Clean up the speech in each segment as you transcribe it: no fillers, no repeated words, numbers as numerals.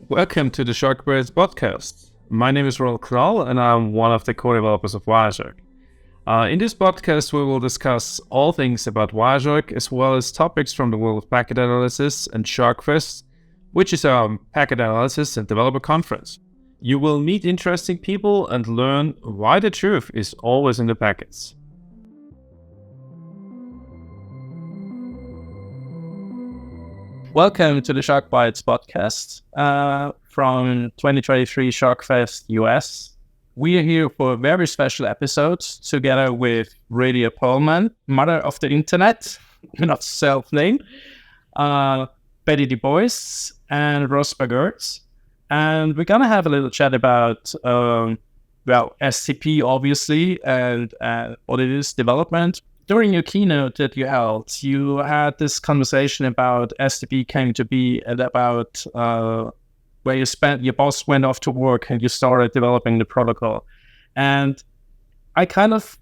Welcome to the Bagurdes podcast. My name is Roland Knall and I'm one of the co-developers of Wireshark. In this podcast, we will discuss all things about Wireshark as well as topics from the world of packet analysis and SharkFest, which is our packet analysis and developer conference. You will meet interesting people and learn why the truth is always in the packets. Welcome to the Shark Bites podcast from 2023 SharkFest US. We are here for a very special episode together with Radia Perlman, mother of the internet, not self-named, Betty DuBois, and Bagurdes. And we're going to have a little chat about, STP, obviously, and what it is, development. During your keynote that you held, you had this conversation about STP came to be and about where your boss went off to work and you started developing the protocol. And I kind of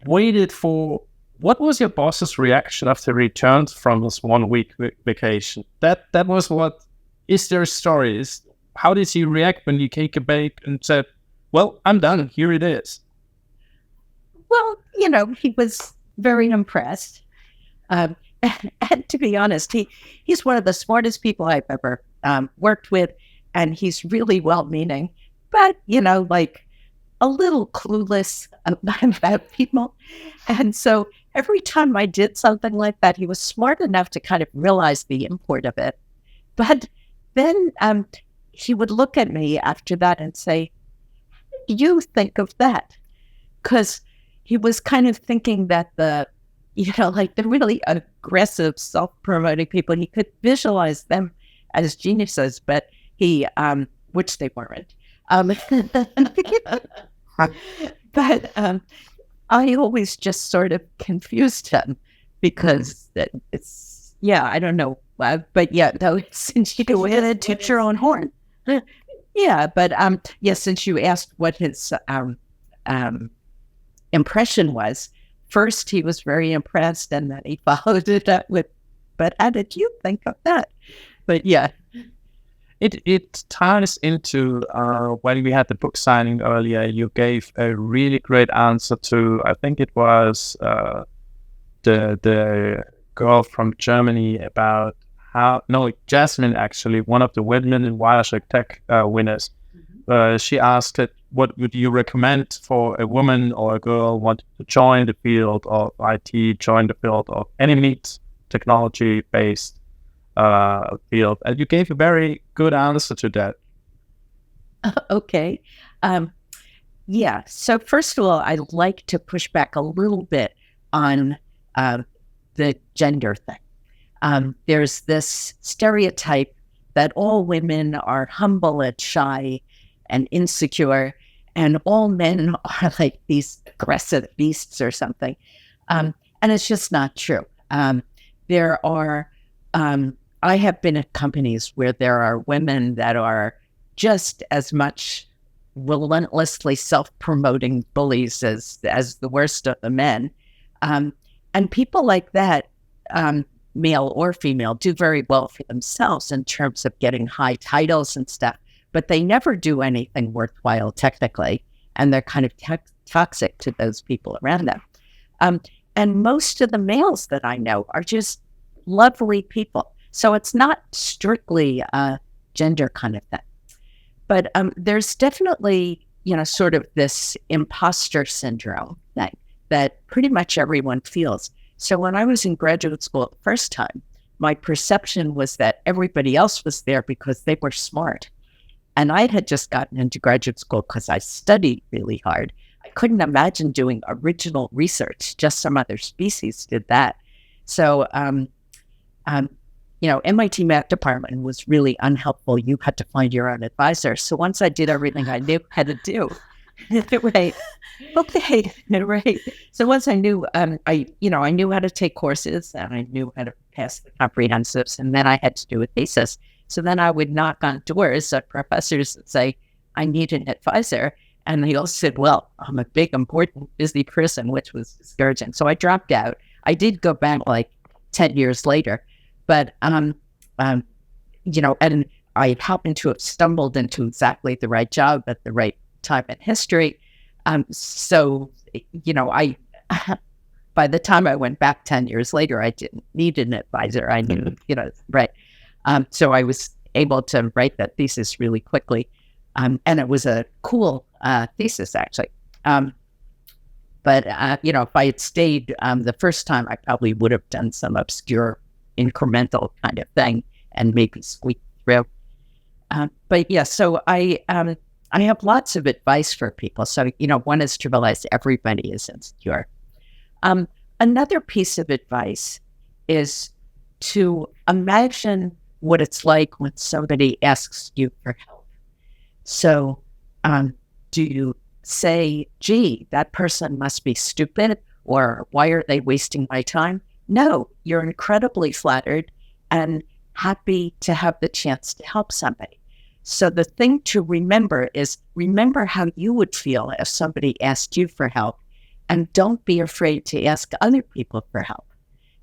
waited for, what was your boss's reaction after he returned from this 1 week vacation? That was what, is there stories? How did he react when you cake a bake and said, well, I'm done, here it is? Well, he was very impressed. And to be honest, he's one of the smartest people I've ever worked with, and he's really well-meaning, but, like a little clueless about people. And so every time I did something like that, he was smart enough to kind of realize the import of it. But then he would look at me after that and say, what do you think of that? Because he was kind of thinking that the really aggressive, self-promoting people, he could visualize them as geniuses, but which they weren't. But I always just sort of confused him because it's, I don't know. But though, since you go ahead and toot your own horn. Yeah, but since you asked what his impression was, first he was very impressed and then he followed it up with, but how did you think of that? But it ties into when we had the book signing earlier. You gave a really great answer to, I think it was the girl from Germany about Jasmine, actually, one of the women in Wireshark Tech winners. She asked it, what would you recommend for a woman or a girl wanting to join the field of IT, join the field of any neat technology-based field? And you gave a very good answer to that. Okay. So first of all, I like to push back a little bit on the gender thing. There's this stereotype that all women are humble and shy and insecure, and all men are like these aggressive beasts or something. And it's just not true. There are, I have been at companies where there are women that are just as much relentlessly self-promoting bullies as the worst of the men. And people like that, male or female, do very well for themselves in terms of getting high titles and stuff, but they never do anything worthwhile technically, and they're kind of toxic to those people around them. And most of the males that I know are just lovely people. So it's not strictly a gender kind of thing. But there's definitely, sort of this imposter syndrome thing that pretty much everyone feels. So when I was in graduate school the first time, my perception was that everybody else was there because they were smart. And I had just gotten into graduate school because I studied really hard. I couldn't imagine doing original research. Just some other species did that. So, MIT math department was really unhelpful. You had to find your own advisor. So once I did everything I knew how to do, right. Okay. Right. So once I knew, I knew how to take courses and I knew how to pass the comprehensives, and then I had to do a thesis. So then I would knock on doors at professors and say, I need an advisor. And they all said, well, I'm a big, important, busy person, which was discouraging. So I dropped out. I did go back like 10 years later, but, and I happened to have stumbled into exactly the right job at the right time in history. So, I by the time I went back 10 years later, I didn't need an advisor. I knew, right. So I was able to write that thesis really quickly. And it was a cool thesis, actually. But if I had stayed the first time, I probably would have done some obscure incremental kind of thing and maybe squeaked through. But yeah, so I have lots of advice for people. So, one is to realize everybody is insecure. Another piece of advice is to imagine what it's like when somebody asks you for help. So, do you say, gee, that person must be stupid, or why are they wasting my time? No, you're incredibly flattered and happy to have the chance to help somebody. So the thing to remember is remember how you would feel if somebody asked you for help, and don't be afraid to ask other people for help.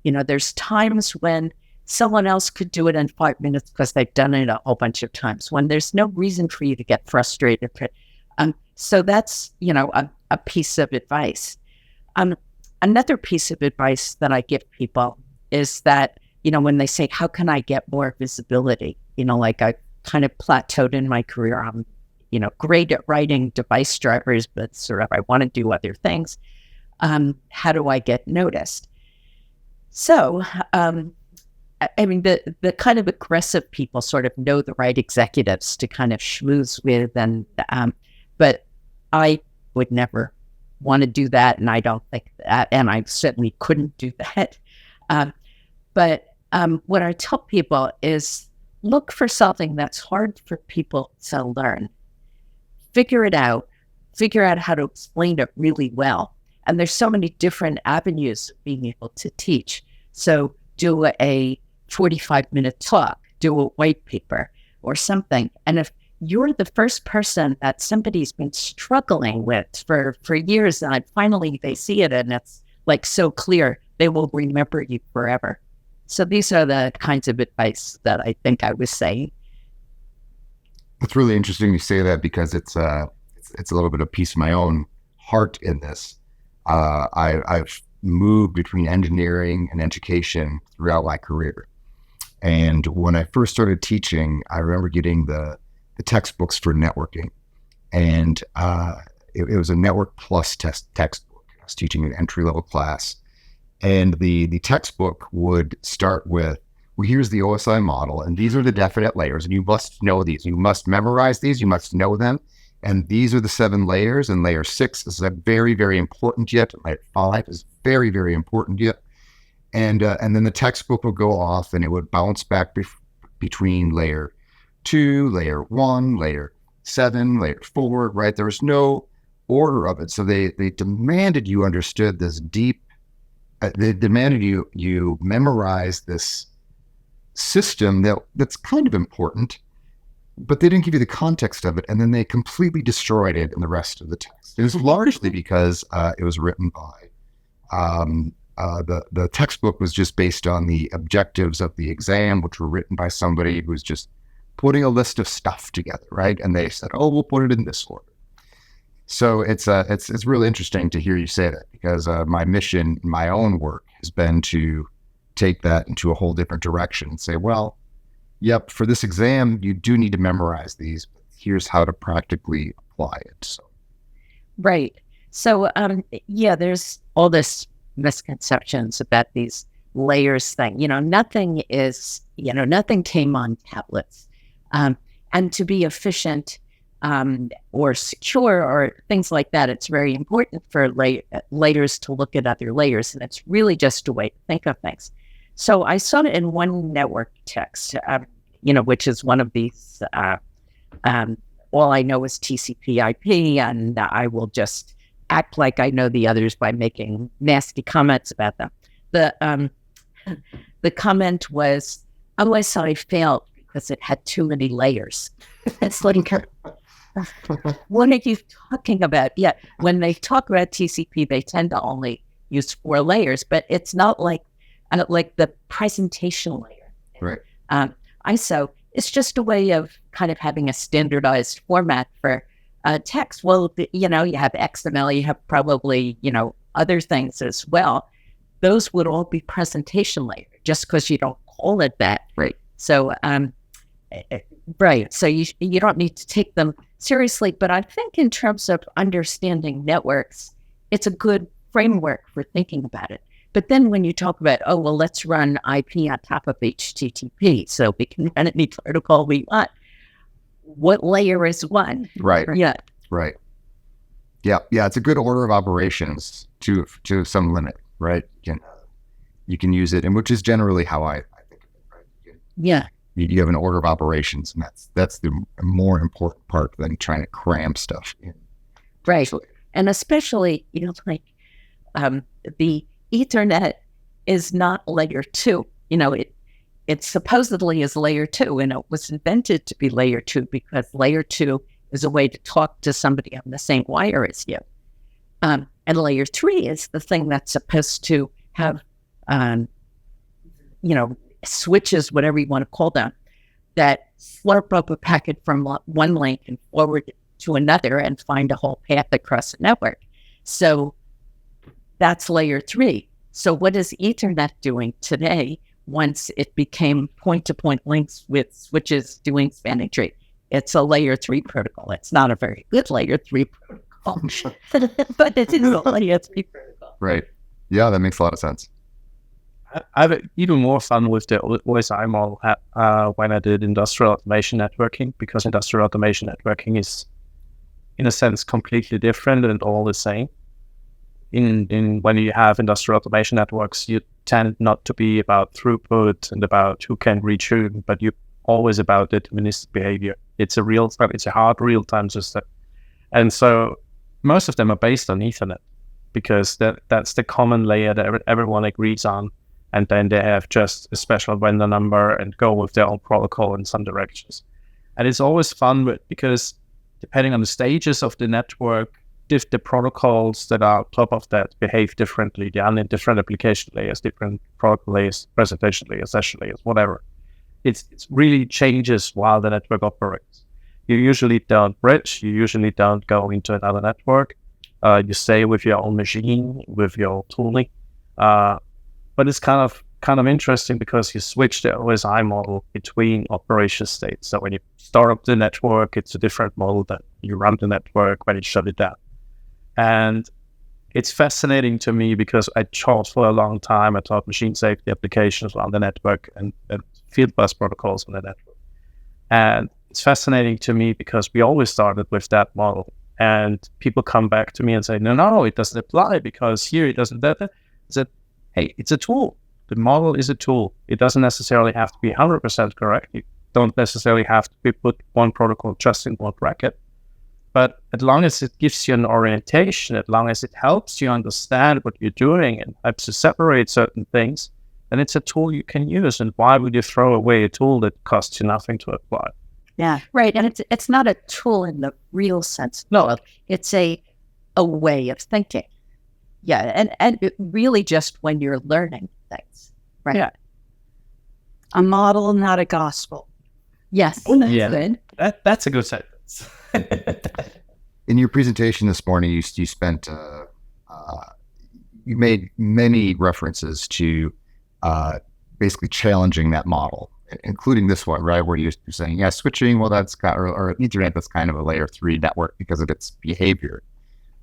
There's times when someone else could do it in 5 minutes because they've done it a whole bunch of times, when there's no reason for you to get frustrated. So that's, a piece of advice. Another piece of advice that I give people is that, when they say, how can I get more visibility? Like I kind of plateaued in my career. I'm, great at writing device drivers, but sort of I want to do other things. How do I get noticed? So, the kind of aggressive people sort of know the right executives to kind of schmooze with, but I would never want to do that, and I don't think that, and I certainly couldn't do that. But what I tell people is look for something that's hard for people to learn. Figure it out. Figure out how to explain it really well. And there's so many different avenues of being able to teach. So do a 45-minute talk, do a white paper or something. And if you're the first person that somebody's been struggling with for years, and finally they see it and it's like so clear, they will remember you forever. So these are the kinds of advice that I think I was saying. It's really interesting you say that, because it's a little bit of piece of my own heart in this. I've moved between engineering and education throughout my career. And when I first started teaching, I remember getting the textbooks for networking. And it was a Network Plus textbook. I was teaching an entry-level class. And the textbook would start with, well, here's the OSI model, and these are the definite layers, and you must know these. You must memorize these. You must know them. And these are the 7 layers, and layer 6 is a very, very important yet. Layer 5 is very, very important yet. And then the textbook will go off, and it would bounce back between layer 2, layer 1, layer 7, layer 4, right? There was no order of it. So they demanded you understood this deep, they demanded you memorize this system that's kind of important, but they didn't give you the context of it, and then they completely destroyed it in the rest of the text. It was largely because it was written by, the textbook was just based on the objectives of the exam, which were written by somebody who was just putting a list of stuff together, right? And they said, oh, we'll put it in this order. So it's really interesting to hear you say that, because my mission in my own work has been to take that into a whole different direction and say, well, yep, for this exam, you do need to memorize these, but here's how to practically apply it. So, right. So, there's all this misconceptions about these layers thing. Nothing came on tablets. And to be efficient or secure or things like that, it's very important for layers to look at other layers. And it's really just a way to think of things. So I saw it in one network text, which is one of these, all I know is TCP/IP, and I will just act like I know the others by making nasty comments about them. The comment was, OSI failed because it had too many layers. It's like, what are you talking about? Yeah, when they talk about TCP, they tend to only use 4 layers, but it's not like the presentation layer. Right. So it's just a way of kind of having a standardized format for text. Well, you have XML, you have probably, other things as well. Those would all be presentation layer just because you don't call it that. Right. So, right. So you don't need to take them seriously. But I think in terms of understanding networks, it's a good framework for thinking about it. But then when you talk about, let's run IP on top of HTTP so we can run any protocol we want. What layer is one? Right. Yeah. Right. Yeah. Yeah. It's a good order of operations to some limit, right? You can use it, and which is generally how I think of it, right? Yeah. You have an order of operations, and that's the more important part than trying to cram stuff in. Right. And especially, the Ethernet is not layer 2. It supposedly is layer 2, and it was invented to be layer 2 because layer 2 is a way to talk to somebody on the same wire as you. And layer 3 is the thing that's supposed to have, switches, whatever you want to call them, that slurp up a packet from one link and forward it to another and find a whole path across the network. So that's layer 3. So what is Ethernet doing today once it became point-to-point links with switches doing spanning tree? It's a layer 3 protocol. It's not a very good layer 3 protocol, but it is a layer 3 protocol. Right. Yeah, that makes a lot of sense. I have even more fun with the OSI model when I did industrial automation networking, because industrial automation networking is, in a sense, completely different and all the same. In when you have industrial automation networks, you tend not to be about throughput and about who can reach whom, but you're always about deterministic behavior. It's a hard real-time system. And so most of them are based on Ethernet because that's the common layer that everyone agrees on. And then they have just a special vendor number and go with their own protocol in some directions. And it's always fun because depending on the stages of the network, the protocols that are on top of that behave differently. They are in different application layers, different protocol layers, presentation layers, session layers, whatever. It really changes while the network operates. You usually don't bridge. You usually don't go into another network. You stay with your own machine, with your tooling. But it's kind of interesting because you switch the OSI model between operation states. So when you start up the network, it's a different model than you run the network when you shut it down. And it's fascinating to me because I taught for a long time. I taught machine safety applications on the network and field bus protocols on the network. And it's fascinating to me because we always started with that model. And people come back to me and say, no, it doesn't apply because here it doesn't. I said, hey, it's a tool. The model is a tool. It doesn't necessarily have to be 100% correct. You don't necessarily have to put one protocol just in one bracket. But as long as it gives you an orientation, as long as it helps you understand what you're doing and helps you separate certain things, then it's a tool you can use. And why would you throw away a tool that costs you nothing to apply? Yeah, right. And it's not a tool in the real sense. No, it's a way of thinking. Yeah, and it really just when you're learning things, right? Yeah. A model, not a gospel. Yes. Yeah. Good. That's a good sentence. In your presentation this morning, you spent you made many references to basically challenging that model, including this one, right? Where you're saying, switching, well, that's got, or Ethernet, that's kind of a layer 3 network because of its behavior,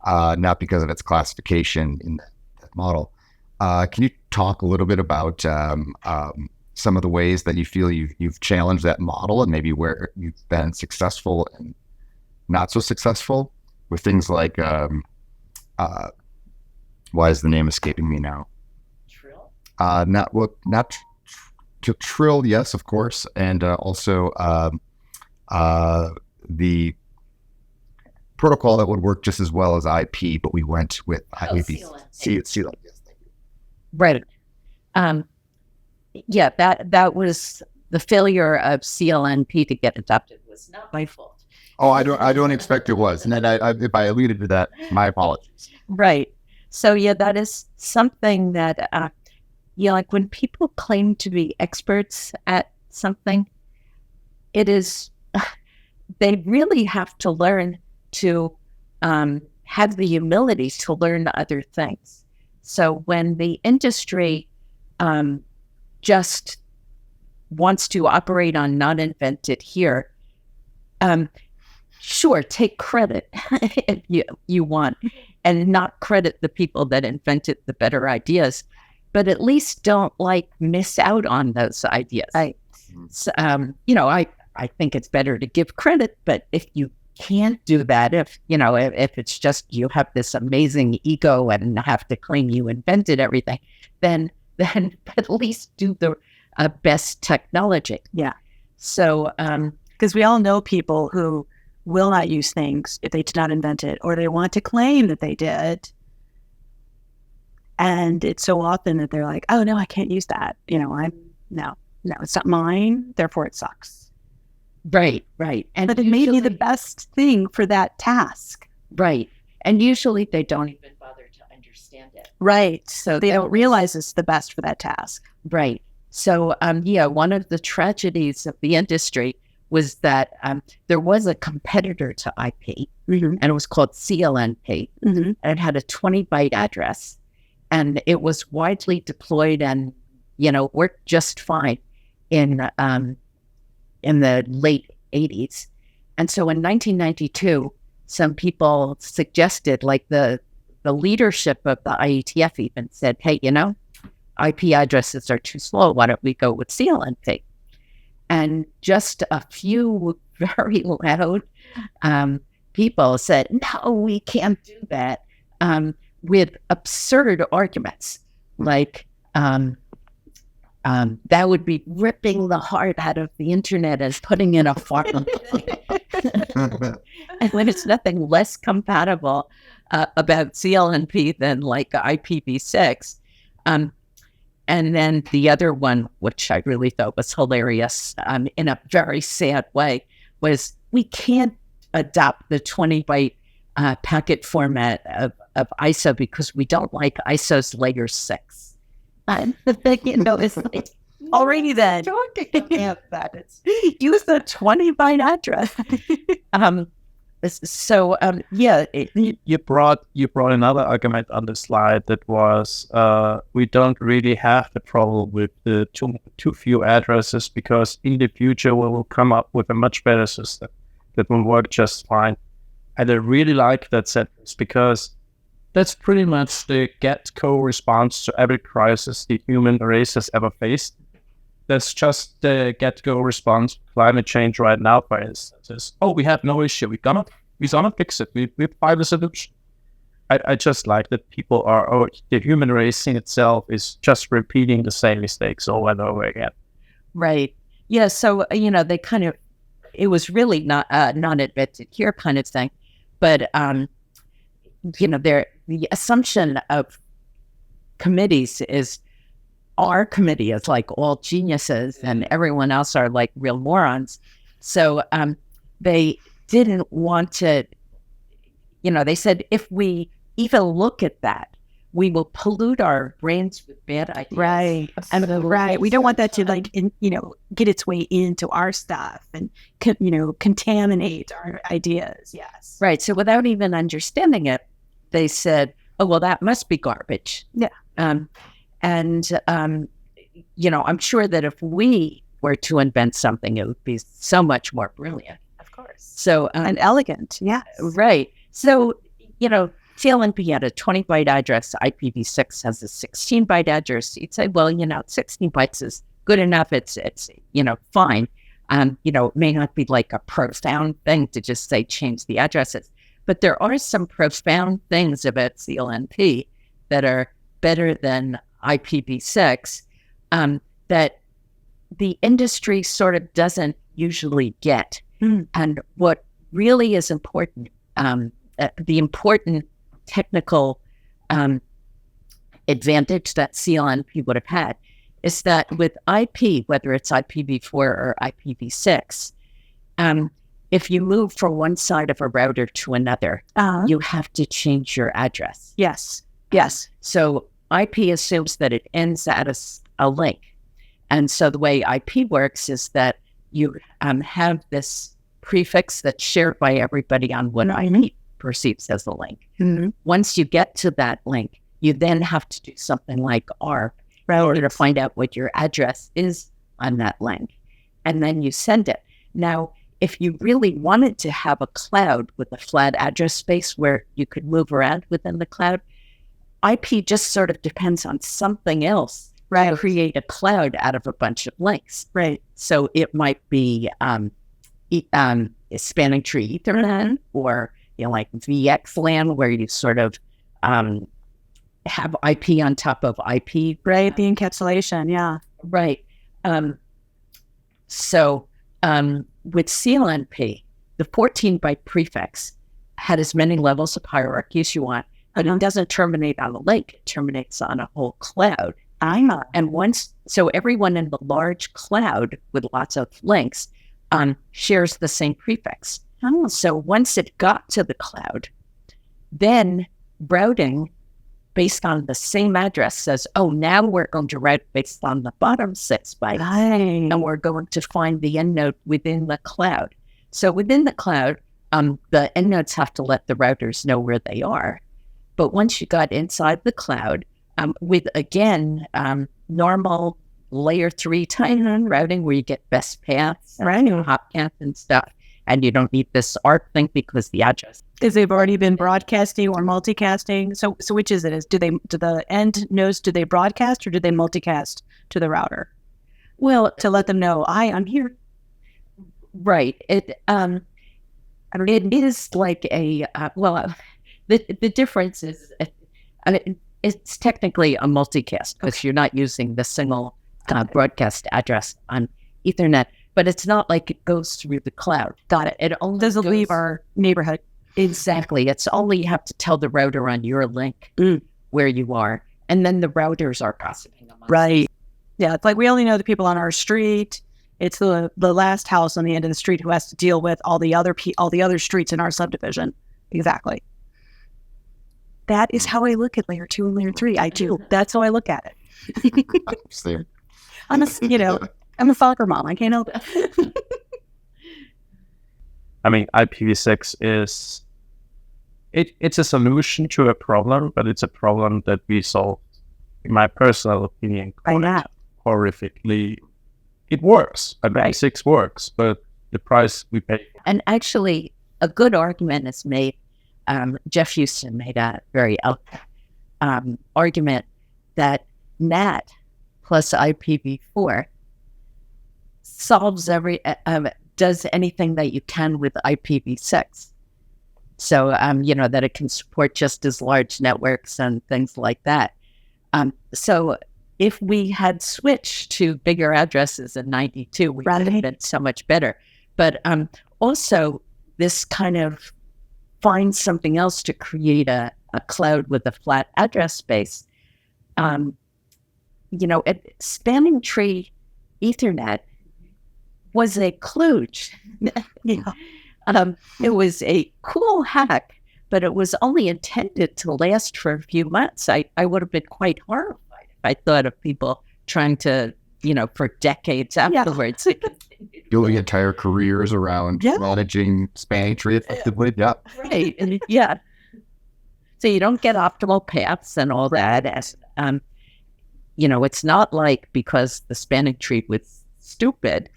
not because of its classification in that model. Can you talk a little bit about some of the ways that you feel you've challenged that model and maybe where you've been successful and not so successful with things like, why is the name escaping me now? Trill? Not Trill, yes, of course. And also the protocol that would work just as well as IP, but we went with IP. CLNP. Yes, thank you. Right. That was the failure of CLNP to get adopted was not my fault. Oh, I don't expect it was. And then if I alluded to that, my apologies. Right. So that is something that, like when people claim to be experts at something, it is, they really have to learn to have the humility to learn other things. So when the industry just wants to operate on not invented here, sure, take credit if you want, and not credit the people that invented the better ideas, but at least don't miss out on those ideas. So, I think it's better to give credit, but if you can't do that, if it's just you have this amazing ego and have to claim you invented everything, then at least do the best technology. Yeah. So, because we all know people who will not use things if they did not invent it, or they want to claim that they did. And it's so often that they're like, oh no, I can't use that. No, it's not mine. Therefore it sucks. Right. But it may be the best thing for that task. Right. And usually they don't even bother to understand it. Right. So they don't realize it's the best for that task. Right. So, one of the tragedies of the industry was that there was a competitor to IP, and it was called CLNP, and it had a 20-byte address, and it was widely deployed and, worked just fine in the late 80s. And so in 1992, some people suggested, the leadership of the IETF even said, hey, IP addresses are too slow. Why don't we go with CLNP? And just a few very loud people said, no, we can't do that, with absurd arguments that would be ripping the heart out of the internet and putting in a farm. And when it's nothing less compatible about CLNP than IPv6. And then the other one, which I really thought was hilarious in a very sad way, was we can't adopt the 20-byte packet format of ISO because we don't like ISO's layer 6. It's already then. Talking about that. It's use the 20-byte address. You brought another argument on the slide that was we don't really have the problem with the too few addresses because in the future we will come up with a much better system that will work just fine. And I really like that sentence because that's pretty much the get-go response to every crisis the human race has ever faced. That's just the get-go response to climate change right now, for instance. Is, we have no issue. We're gonna fix it. We find a solution. I just like that people the human race in itself is just repeating the same mistakes over and over again. Right. Yeah. So, they kind of, it was really not invented here kind of thing. But, the assumption of committees is our committee is all geniuses and everyone else are real morons. So they didn't want to, they said, if we even look at that, we will pollute our brains with bad ideas. Right. Right. We don't want that to get its way into our stuff and, contaminate our ideas. Yes. Right. So without even understanding it, they said, oh, well, that must be garbage. Yeah. I'm sure that if we were to invent something, it would be so much more brilliant. Of course. So, and elegant. Yeah. Right. So, CLNP had a 20-byte address. IPv6 has a 16-byte address. You'd say, well, 16 bytes is good enough. It's fine. It may not be a profound thing to just say change the addresses. But there are some profound things about CLNP that are better than IPv6 that the industry sort of doesn't usually get. And what really is important, the important technical advantage that CLNP would have had is that with IP, whether it's IPv4 or IPv6, if you move from one side of a router to another, you have to change your address. Yes. So IP assumes that it ends at a link. And so the way IP works is that you have this prefix that's shared by everybody on what IP perceives as a link. Mm-hmm. Once you get to that link, you then have to do something like ARP in order to find out what your address is on that link. And then you send it. Now, if you really wanted to have a cloud with a flat address space where you could move around within the cloud, IP just sort of depends on something else to create a cloud out of a bunch of links. Right. So it might be spanning tree Ethernet, or like VXLAN, where you sort of have IP on top of IP. Right. The encapsulation. Yeah. Right. So with CLNP, the 14-byte prefix had as many levels of hierarchy as you want, but it doesn't terminate on a link. It terminates on a whole cloud. And so everyone in the large cloud with lots of links shares the same prefix. So once it got to the cloud, then routing based on the same address says, oh, now we're going to route based on the bottom 6 bytes. And we're going to find the end node within the cloud. So within the cloud, the end nodes have to let the routers know where they are. But once you got inside the cloud, with, again, normal layer 3 type routing where you get best paths, hop paths and stuff, and you don't need this ARP thing because the address. Because they've already been broadcasting or multicasting. So which is it? Do the end nodes, do they broadcast or do they multicast to the router? Well, to let them know, I'm here. Right. It is like the difference is, it's technically a multicast because you're not using the single broadcast address on Ethernet, but it's not like it goes through the cloud. Got it. It only doesn't leave our neighborhood. Exactly. It's only you have to tell the router on your link where you are, and then the routers are gossiping amongst Right. Yeah, it's like we only know the people on our street. It's the last house on the end of the street who has to deal with all the other streets in our subdivision. Exactly. That is how I look at layer 2 and layer 3. I do. That's how I look at it. Same. I'm a soccer mom. I can't help it. I mean, IPv6 is it's a solution to a problem, but it's a problem that we solved, in my personal opinion, quite horrifically. It works. IPv6 works, but the price we pay. And actually, a good argument is made. Jeff Houston made a very eloquent argument that NAT plus IPv4 solves does anything that you can with IPv6. So, that it can support just as large networks and things like that. So if we had switched to bigger addresses in 92, we would have been so much better. But also, this kind of finds something else to create a cloud with a flat address space. Spanning tree Ethernet was a kludge. It was a cool hack, but it was only intended to last for a few months. I would have been quite horrified if I thought of people trying to, for decades afterwards. Building entire careers around managing spanning tree effectively. Yeah. Right. And, so you don't get optimal paths and all that. And, it's not like because the spanning tree was stupid.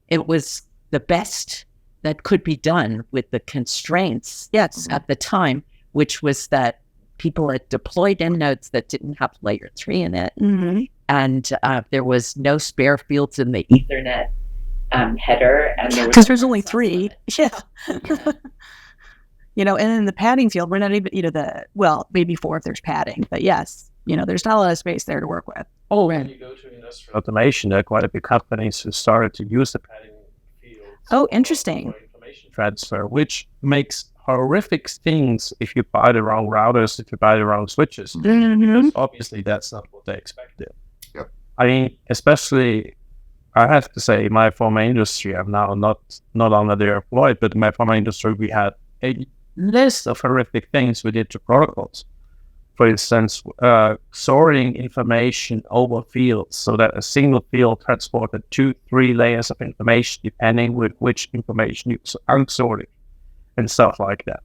It was the best that could be done with the constraints at the time, which was that people had deployed end nodes that didn't have layer 3 in it. Mm-hmm. And there was no spare fields in the Ethernet header. Because there's only 3. Yeah. And in the padding field, we're not even, maybe 4 if there's padding. But yes, there's not a lot of space there to work with. Oh, when you go to industrial automation, there are quite a few companies who started to use the padding field. Oh, interesting. For information transfer, which makes horrific things if you buy the wrong routers, if you buy the wrong switches. Mm-hmm. Obviously, that's not what they expected. Yep. I mean, especially, I have to say, my former industry, I'm now not under their employed, but in my former industry, we had a list of horrific things we did to protocols. for instance, storing information over fields so that a single field transported 2-3 layers of information, depending with which information you unsorted and stuff like that.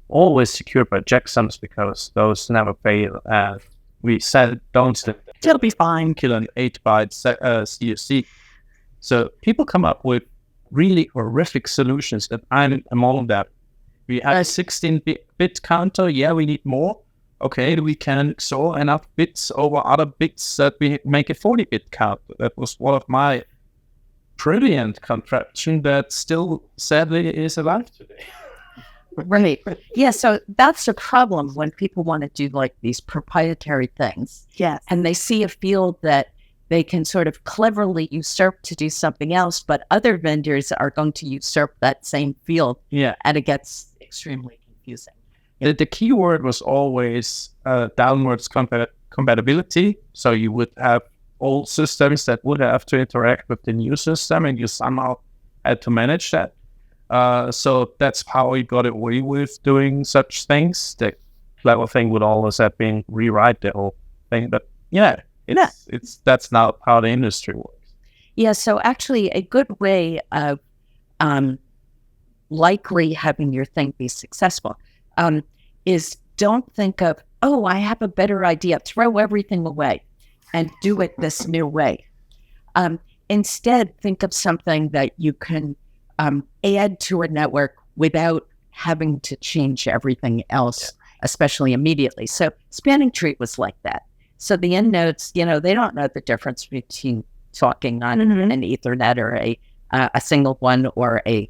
Always secured by checksums because those never fail. And we said don't It'll be fine. kill an 8-byte CSC. So people come up with really horrific solutions, and I'm among them. We have a 16-bit counter. Yeah, we need more. Okay, we can XOR enough bits over other bits that we make a 40-bit counter. That was one of my brilliant contraption that still sadly is alive today. Right. Yeah. So that's the problem when people want to do like these proprietary things. Yes. And they see a field that they can sort of cleverly usurp to do something else, but other vendors are going to usurp that same field. Yeah. And it gets extremely confusing. The key word was always downwards compatibility. So you would have old systems that would have to interact with the new system, and you somehow had to manage that. So that's how we got away with doing such things. The clever thing would always have been rewrite the whole thing. But yeah, it's that's not how the industry works. Yeah. So actually a good way of likely having your thing be successful is don't think of, oh, I have a better idea. Throw everything away and do it this new way. Instead, think of something that you can add to a network without having to change everything else, especially immediately. So spanning tree was like that. So the end nodes, they don't know the difference between talking on an Ethernet or a single one or a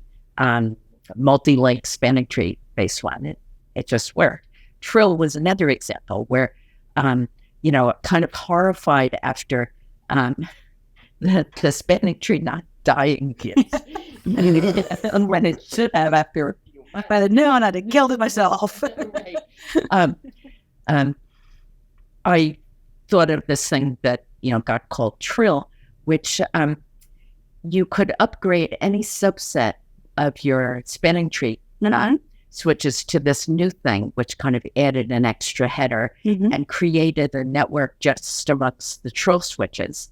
multi-link spanning tree based one. It just worked. Trill was another example where, kind of horrified after the spanning tree not dying when it should have after a few months. If I had known, I'd have killed it myself. I thought of this thing that got called Trill, which you could upgrade any subset of your spanning tree switches to this new thing, which kind of added an extra header and created a network just amongst the Trill switches.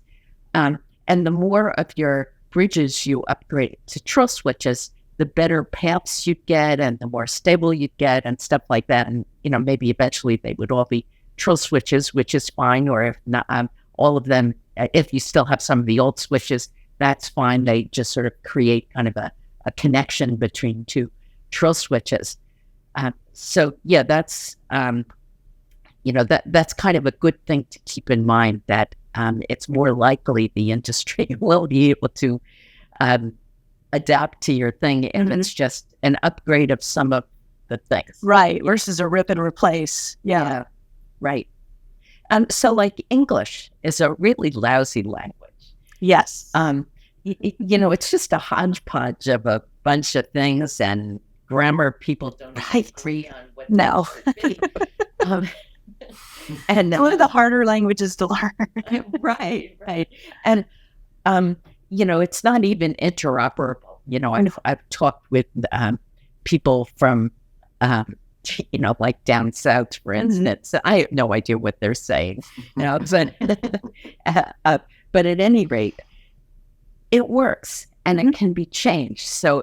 And the more of your bridges you upgrade to Trill switches, the better paths you'd get and the more stable you'd get and stuff like that. And, maybe eventually they would all be Trill switches, which is fine. Or if not, all of them, if you still have some of the old switches, that's fine. They just sort of create kind of a connection between two Trill switches. So yeah, that's, that's kind of a good thing to keep in mind, that it's more likely the industry will be able to adapt to your thing if it's just an upgrade of some of the things. Right. Versus a rip and replace. Yeah. Right. So like English is a really lousy language. Yes. It's just a hodgepodge of a bunch of things, and grammar people don't agree on what No. And one of the harder languages to learn. Right. And it's not even interoperable. I've talked with people from like down south, for instance. I have no idea what they're saying. But at any rate, it works and it can be changed. So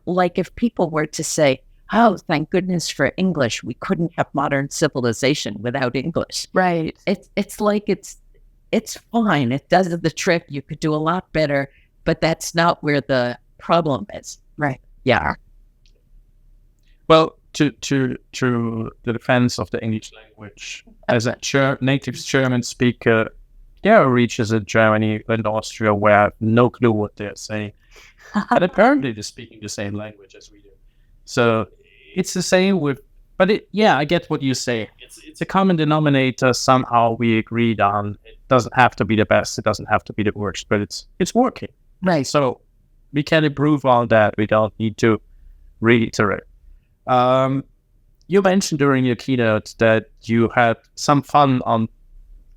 like if people were to say, oh, thank goodness for English, we couldn't have modern civilization without English. Right. It's like it's fine. It does the trick. You could do a lot better, but that's not where the problem is. Right. Yeah. Well, to the defense of the English language, as a native German speaker, there are regions in Germany and Austria where I have no clue what they're saying. And apparently they're speaking the same language as we do. So it's the same with, but I get what you say. It's a common denominator somehow we agreed on. It doesn't have to be the best, it doesn't have to be the worst, but it's working. Right. So we can improve on that. We don't need to reiterate. You mentioned during your keynote that you had some fun on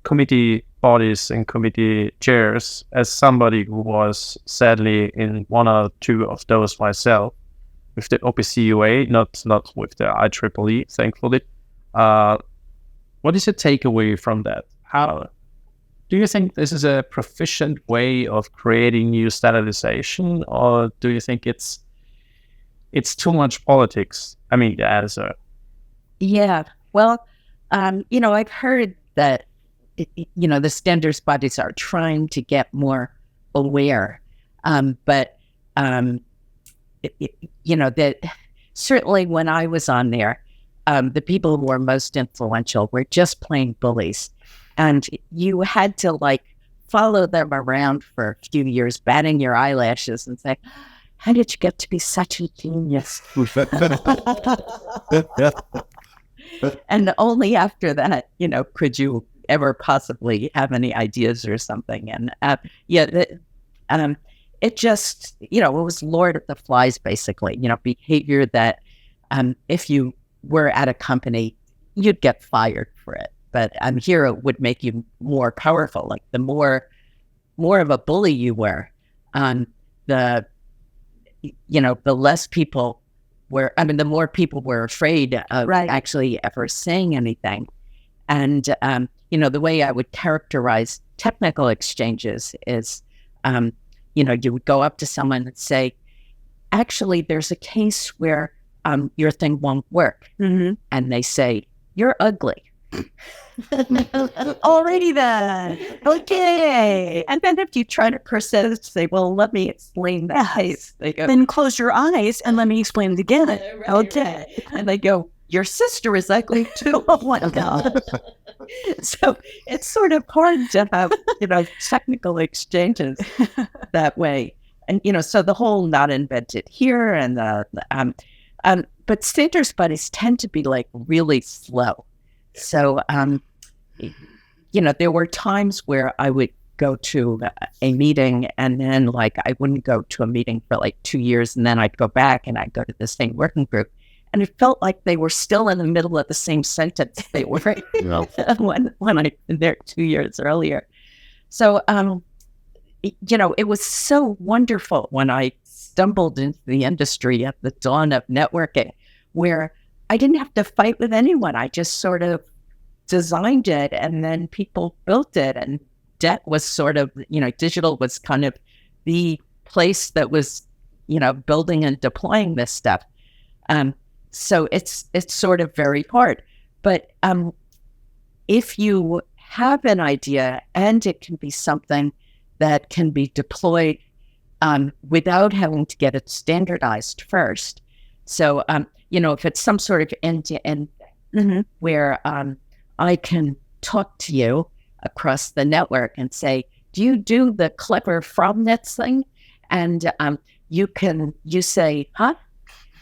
committee bodies and committee chairs. As somebody who was sadly in one or two of those myself, with the OPC UA, not with the IEEE, thankfully. what is your takeaway from that? How do you think this is a proficient way of creating new standardization, or do you think it's too much politics? I mean, the answer. Yeah. Well, I've heard that, the standards bodies are trying to get more aware. That certainly when I was on there, the people who were most influential were just plain bullies. And you had to follow them around for a few years, batting your eyelashes and say, how did you get to be such a genius? And only after that, could you ever possibly have any ideas or something. And it just, it was Lord of the Flies, basically, behavior that if you were at a company, you'd get fired for it. But here it would make you more powerful. Like the more of a bully you were, the less people were, the more people were afraid of actually ever saying anything. And, the way I would characterize technical exchanges is, you would go up to someone and say, actually, there's a case where your thing won't work. Mm-hmm. And they say, you're ugly. Alrighty then. Okay. And then if you try to persist, say, well, let me explain that case. They go, then close your eyes and let me explain it again. Okay. And they go, your sister is ugly too. Oh my God. So it's sort of hard to have, technical exchanges that way. And, so the whole not invented here and but standards buddies tend to be really slow. So, there were times where I would go to a meeting and then I wouldn't go to a meeting for 2 years, and then I'd go back and I'd go to the same working group. And it felt like they were still in the middle of the same sentence they were when I'd been there 2 years earlier. So, it was so wonderful when I stumbled into the industry at the dawn of networking, where I didn't have to fight with anyone. I just sort of designed it, and then people built it. And DET was sort of, digital was kind of the place that was, building and deploying this stuff. So it's sort of very hard. But if you have an idea and it can be something that can be deployed without having to get it standardized first. So, if it's some sort of end-to-end thing where I can talk to you across the network and say, do you do the clever fromnets thing? And you say, huh?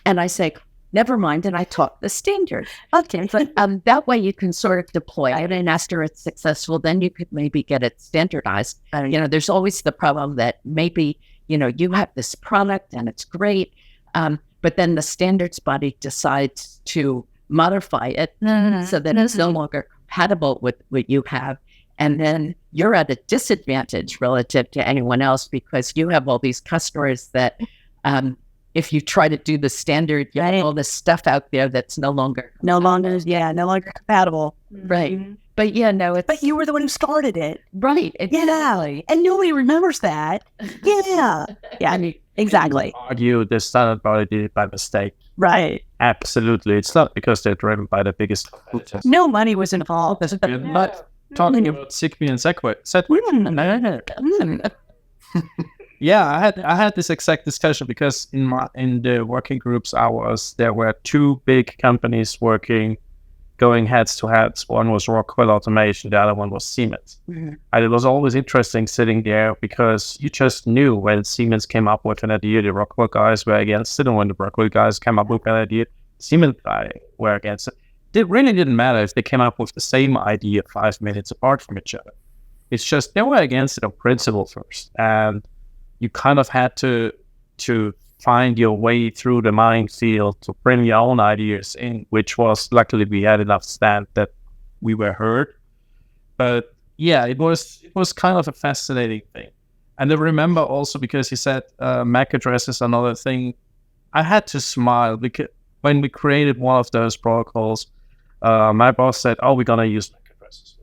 And I say, never mind, and I talk the standard. Okay. But that way you can sort of deploy it, and after it's successful, then you could maybe get it standardized. There's always the problem that maybe, you have this product and it's great, but then the standards body decides to modify it so that it's no longer compatible with what you have. And then you're at a disadvantage relative to anyone else because you have all these customers that if you try to do the standard, you have all this stuff out there that's no longer compatible. Right. Mm-hmm. But but you were the one who started it. Right. Exactly. And nobody remembers that. Yeah. Yeah, exactly. Argue the standard body did it by mistake. Right. Absolutely. It's not because they're driven by the biggest competitors. No money was involved. But talking about Zigbee and Segway, yeah, I had this exact discussion because in the working groups there were two big companies going heads to heads. One was Rockwell Automation, the other one was Siemens. Mm-hmm. And it was always interesting sitting there because you just knew when Siemens came up with an idea, the Rockwell guys were against it, and when the Rockwell guys came up with an idea, Siemens guys were against it. It really didn't matter if they came up with the same idea 5 minutes apart from each other. It's just they were against it on principle first, and you kind of had to find your way through the minefield to bring your own ideas in, which was, luckily we had enough stand that we were heard. But yeah, it was kind of a fascinating thing. And I remember also, because you said MAC address is another thing, I had to smile because when we created one of those protocols, my boss said, "Oh, we're gonna use MAC addresses.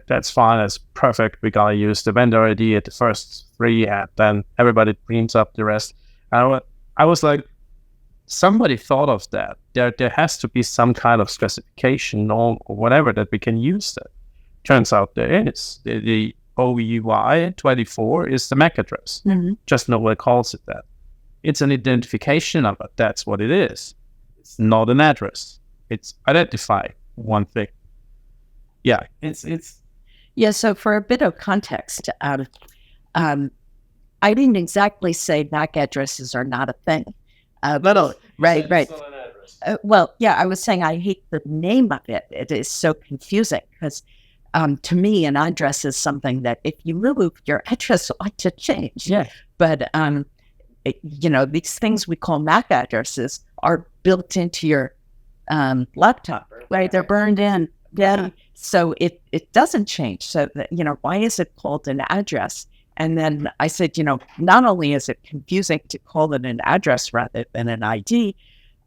That's fine. That's perfect. We're gonna use the vendor ID at the first 3, and then everybody cleans up the rest." I was like, somebody thought of that. There has to be some kind of specification or whatever that we can use that. Turns out there is. The OUI 24 is the MAC address. Just nobody calls it that. It's an identification number. That's what it is. It's not an address. It's identify one thing. Yeah, it's. Yeah. So for a bit of context, I didn't exactly say MAC addresses are not a thing. No. Right. It's not an address. Well, yeah, I was saying I hate the name of it. It is so confusing because to me, an address is something that if you move, your address ought to change. Yeah. But, these things we call MAC addresses are built into your laptop. Right, they're burned in. Yeah. So it doesn't change. So, why is it called an address? And then I said, not only is it confusing to call it an address rather than an ID,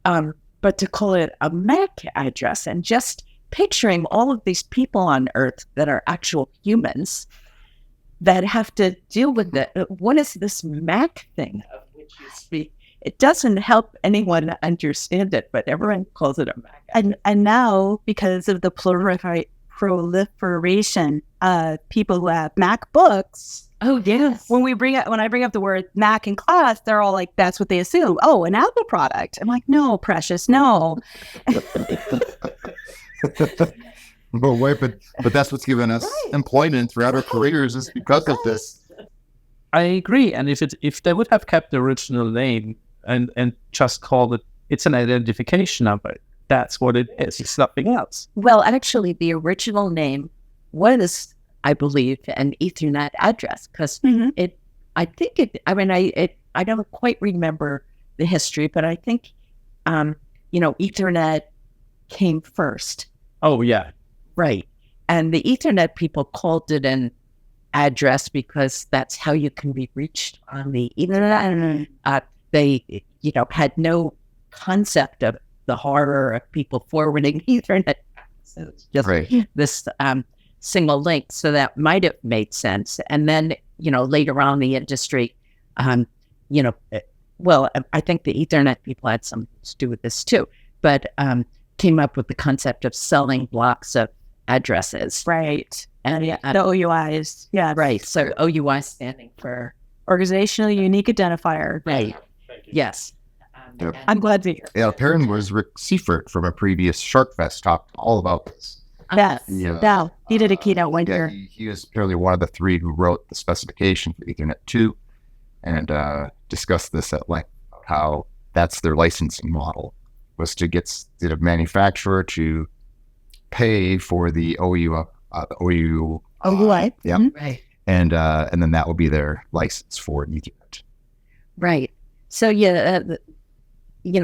but to call it a MAC address, and just picturing all of these people on Earth that are actual humans that have to deal with it. What is this MAC thing of which you speak? It doesn't help anyone understand it, but everyone calls it a MAC address. And now, because of the proliferation of people who have MacBooks, Oh, yes. when I bring up the word Mac in class, they're all like, that's what they assume. Oh, an Apple product. I'm like, no, precious, no. Well, wait, but that's what's given us employment throughout our careers is because of this. I agree. And if they would have kept the original name and just called it's an identification number. That's what it is. It's nothing else. Well, actually, the original name was, I believe, an Ethernet address because I don't quite remember the history, but I think, Ethernet came first. Oh, yeah. Right. And the Ethernet people called it an address because that's how you can be reached on the Ethernet. They, had no concept of the horror of people forwarding Ethernet. So it's just this single link. So that might have made sense. And then, later on the industry, I think the Ethernet people had something to do with this too, but came up with the concept of selling blocks of addresses. Right. And the OUIs. Yeah. Right. So OUI standing for Organizational Unique Identifier. Right. Yes. I'm glad to hear. Yeah, Perrin was Rick Seifert from a previous Shark Fest talked all about this. Yes. Yeah. He did a keynote one year. He was apparently one of the 3 who wrote the specification for Ethernet 2 and discussed this at length, how that's their licensing model, was to get the manufacturer to pay for the OUI. Yeah. Right. And then that will be their license for Ethernet. Right. So,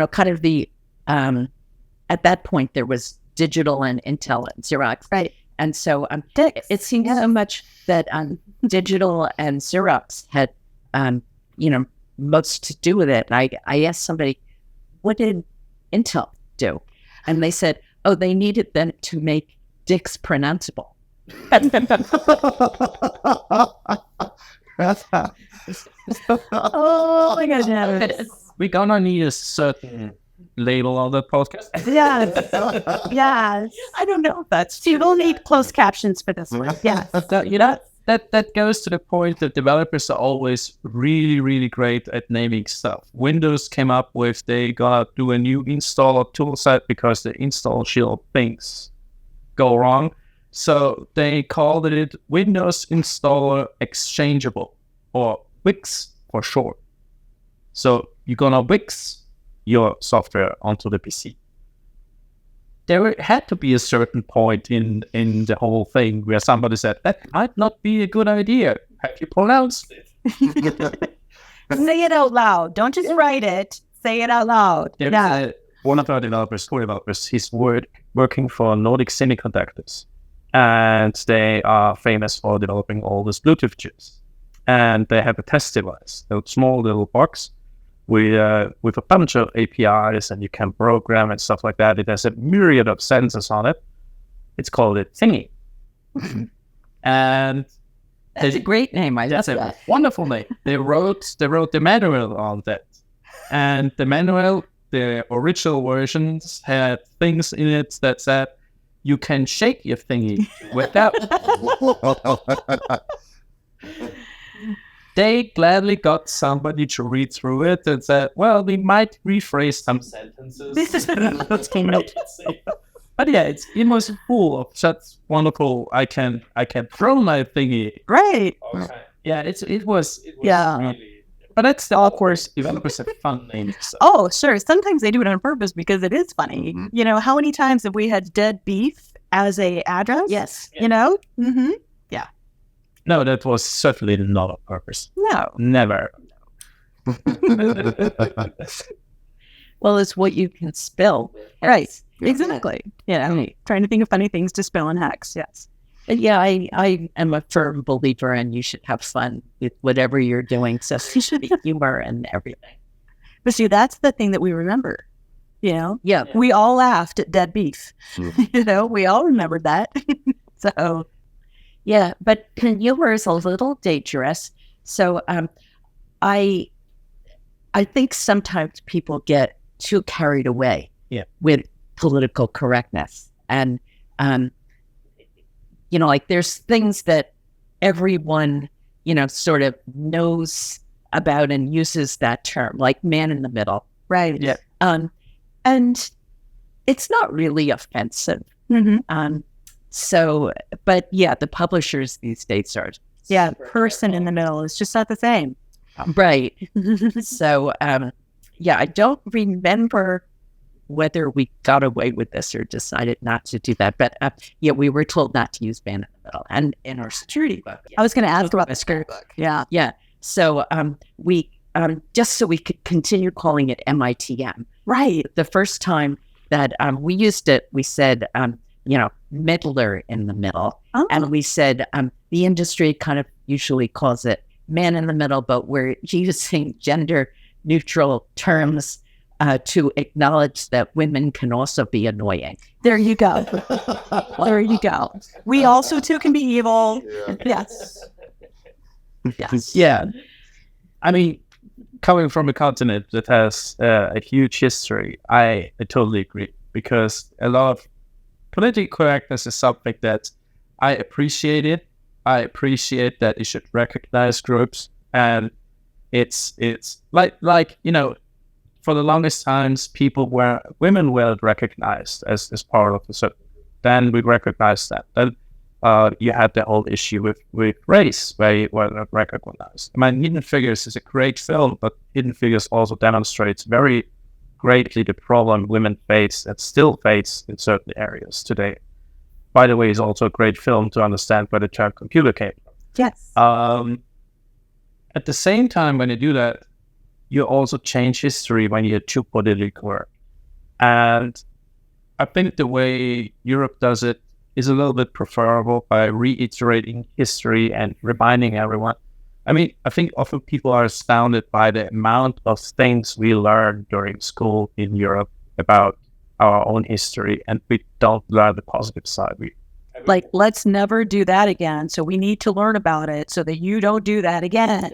kind of the, at that point, there was Digital and Intel and Xerox. Right. And so it seems so much that Digital and Xerox had, most to do with it. And I asked somebody, what did Intel do? And they said, they needed them to make dicks pronounceable. Oh my goodness. We're gonna need a certain label on the podcast. Yes. Yes. I don't know if that's So you will need closed captions for this one. Yes. That goes to the point that developers are always really, really great at naming stuff. Windows came up with they gotta do a new installer toolset because the install shield things go wrong. So they called it Windows Installer Exchangeable, or Wix for short. So you're gonna Wix your software onto the PC. There had to be a certain point in the whole thing where somebody said, that might not be a good idea. Have you pronounced it? Say it out loud. Don't just write it. Say it out loud. One of our developers, he's working for Nordic Semiconductors. And they are famous for developing all these Bluetooth chips. And they have a test device, a small little box with a bunch of APIs, and you can program and stuff like that. It has a myriad of sensors on it. It's called a thingy. And That's a great name. I love that's a that. wonderful name. They wrote the manual on that. And the manual, the original versions had things in it that said, you can shake your thingy without. They gladly got somebody to read through it and said, well, we might rephrase some sentences. But yeah, it was full of such wonderful, I can throw my thingy. Right. Okay. Yeah, it was Yeah. really, but that's of course, developers have fun names. So. Oh, sure. Sometimes they do it on purpose because it is funny. Mhm. You know, how many times have we had dead beef as a address? Yes. You know? Mm-hmm. No, that was certainly not on purpose. No. Never. Well, it's what you can spill. Right. Yeah. Exactly. You know, Right. trying to think of funny things to spill in Hex. Yes. But yeah, I am a firm believer and you should have fun with whatever you're doing. So there should be humor and everything. But see, that's the thing that we remember. You know, Yeah. we all laughed at dead beef. Mhm. You know, we all remembered that. So, Yeah, but humor is a little dangerous. So I think sometimes people get too carried away with political correctness. And, you know, like there's things that everyone, you know, sort of knows about and uses that term, like man in the middle. right. Yeah. And it's not really offensive. Mm-hmm. So, but yeah, the publishers these days are. Yeah. Person in the middle is just not the same. Right. So, yeah, I don't remember whether we got away with this or decided not to do that. But yeah, we were told not to use man in the middle and in our security book. I was going to ask about the skirt. Yeah. Yeah. So we, just so we could continue calling it MITM. Right. The first time that we used it, we said, you know, middler in the middle. Oh. And we said the industry kind of usually calls it man in the middle, but we're using gender neutral terms to acknowledge that women can also be annoying. There you go. There you go. We also too can be evil. Yes. Yes. Yeah. I mean, coming from a continent that has a huge history, I totally agree, because a lot of political correctness is something that I appreciate it. I appreciate that it should recognize groups, and it's like you know, for the longest times, women were recognized as part of the certain group. Then we recognized that. Then you had the whole issue with race, where you were not recognized. I mean, Hidden Figures is a great film, but Hidden Figures also demonstrates very greatly the problem women face and still face in certain areas today. By the way, it's also a great film to understand where the term computer came from. Yes. At the same time, when you do that, you also change history when you're too politically correct. And I think the way Europe does it is a little bit preferable by reiterating history and reminding everyone. I mean, I think often people are astounded by the amount of things we learn during school in Europe about our own history, and we don't learn the positive side. Like, let's never do that again. So we need to learn about it so that you don't do that again,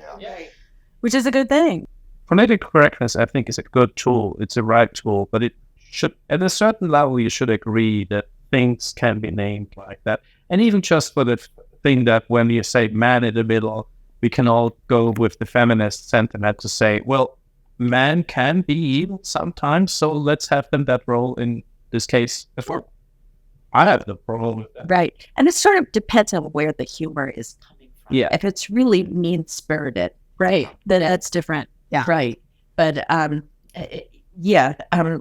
which is a good thing. Political correctness, I think, is a good tool. It's a right tool, but it should, at a certain level, you should agree that things can be named like that. And even just for the thing that when you say man in the middle, we can all go with the feminist sentiment to say, well, man can be evil sometimes, so let's have them that role in this case before. I have no problem with that. Right. And it sort of depends on where the humor is coming from. Yeah. If it's really mean-spirited, right, Then that's different. Yeah. right. But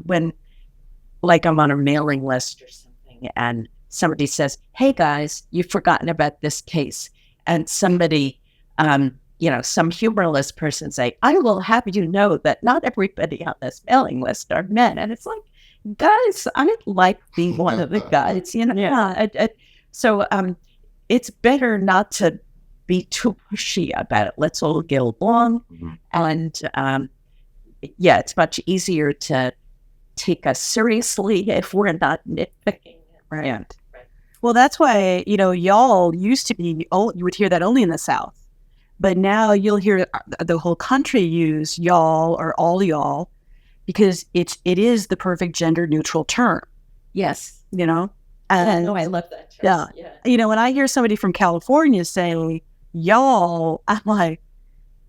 when like I'm on a mailing list or something and somebody says, hey guys, you've forgotten about this case. And somebody, you know, some humorless person say, I will have you know that not everybody on this mailing list are men. And it's like, guys, I'd like to be one of the guys, you know. Yeah. So it's better not to be too pushy about it. Let's all get along. Mhm. And it's much easier to take us seriously if we're not nitpicking. Right. Well, that's why, y'all used to be, you would hear that only in the South. But now you'll hear the whole country use y'all or all y'all because it is the perfect gender neutral term, Yes. And I love that term. yeah. When I hear somebody from California say y'all, I'm like,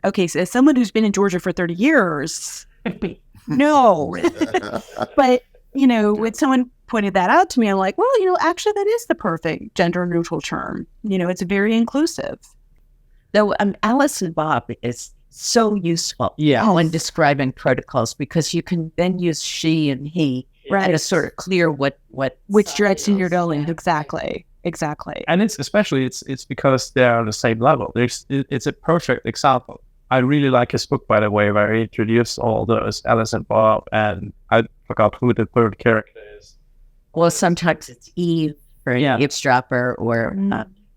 okay, so as someone who's been in Georgia for 30 years, no. But, when someone pointed that out to me, I'm like, well, actually that is the perfect gender neutral term. It's very inclusive. Though Alice and Bob is so useful when describing protocols because you can then use she and he to sort of clear which direction you're going. Exactly. And it's because they're on the same level. It's a perfect example. I really like his book, by the way, where he introduced all those Alice and Bob, and I forgot who the third character is. Well, sometimes it's Eve for an eavesdropper or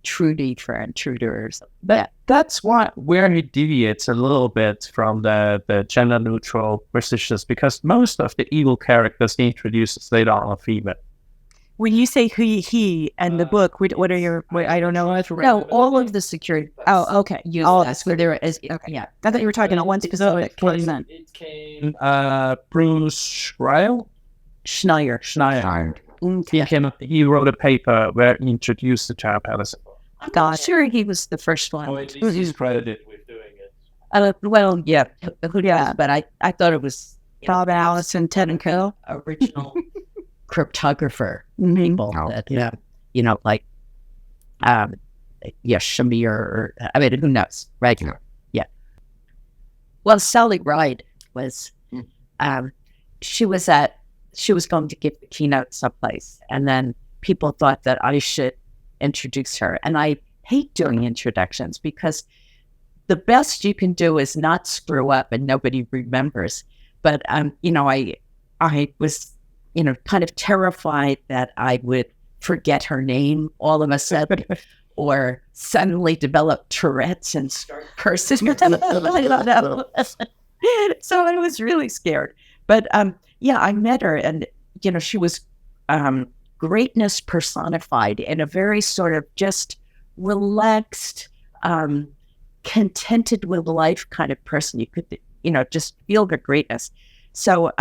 Trudy for an intruder or something. That's where he deviates a little bit from the gender neutral positions, because most of the evil characters he introduces later on are female. When you say he and the book, what are your? I don't know. No, all of the security books. Oh, okay. That's where there is. Okay. Yeah, I thought you were talking about one specific. It came Bruce Schneier. He wrote a paper where he introduced the term Alice. I'm not sure he was the first one. At least he's credited with doing it. Well, yeah, who knows? But I thought it was Bob, Alice, and Ted and Co. Original cryptographer people that like Shamir, or who knows, right? Yeah. Well, Sally Ride was she was going to give the keynote someplace, and then people thought that I should introduce her. And I hate doing introductions because the best you can do is not screw up and nobody remembers. But I was kind of terrified that I would forget her name all of a sudden or suddenly develop Tourette's and start cursing. I don't know. So I was really scared. But I met her, and she was greatness personified in a very sort of just relaxed, contented with life kind of person. You could, just feel her greatness. So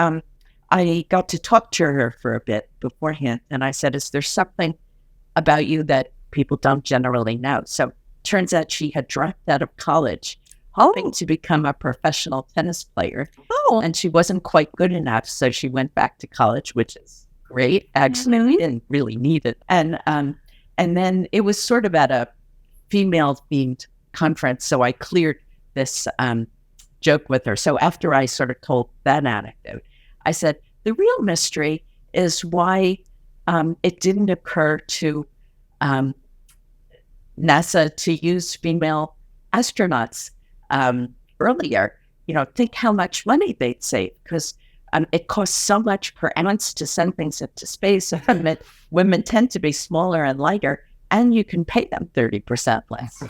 I got to talk to her for a bit beforehand, and I said, is there something about you that people don't generally know? So turns out she had dropped out of college, hoping to become a professional tennis player. And she wasn't quite good enough, so she went back to college, which is great. Actually, didn't really need it. And then it was sort of at a female-themed conference, so I cleared this joke with her. So after I sort of told that anecdote, I said, the real mystery is why it didn't occur to NASA to use female astronauts earlier. Think how much money they'd save, because it costs so much per ounce to send things into space. Women tend to be smaller and lighter, and you can pay them 30% less.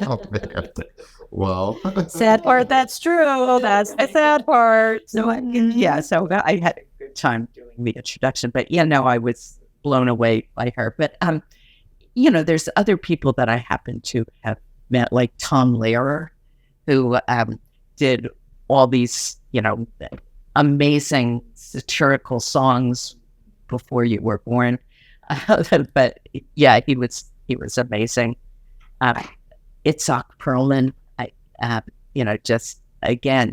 Oh, man. Well, sad part. That's true. That's the sad part. So I had a good time doing the introduction, but I was blown away by her. But there's other people that I happen to have met, like Tom Lehrer, who did all these amazing satirical songs before you were born. But he was amazing. Itzhak Perlman,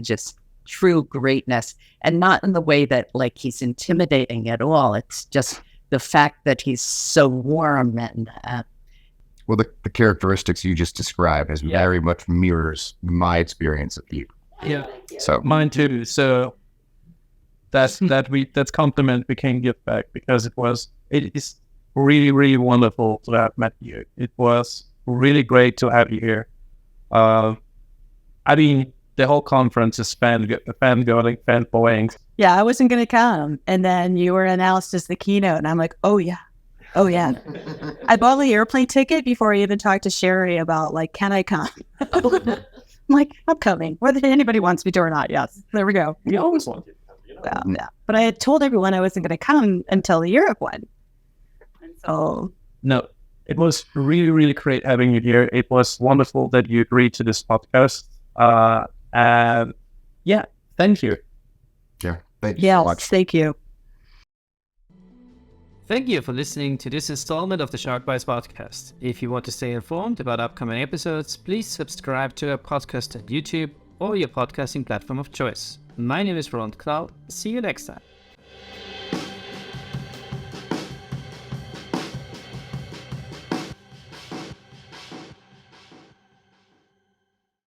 just true greatness, and not in the way that like he's intimidating at all. It's just the fact that he's so warm and well, the characteristics you just described as very much mirrors my experience of you. Yeah. So mine too. So that compliment became gift back, because it is really, really wonderful to have met you. It was really great to have you here. The whole conference is fanboying. Yeah, I wasn't going to come. And then you were announced as the keynote. And I'm like, oh, yeah. I bought the airplane ticket before I even talked to Sherry about, like, can I come? I'm like, I'm coming. Whether anybody wants me to or not. Yes. There we go. We always want you to come, Yeah. But I had told everyone I wasn't going to come until the Europe one. And so no, it was really, really great having you here. It was wonderful that you agreed to this podcast. And yeah, thank you. Yeah, thank you so much. Thank you. Thank you for listening to this installment of the Sharkbites podcast. If you want to stay informed about upcoming episodes, please subscribe to our podcast on YouTube or your podcasting platform of choice. My name is Roland Knall. See you next time.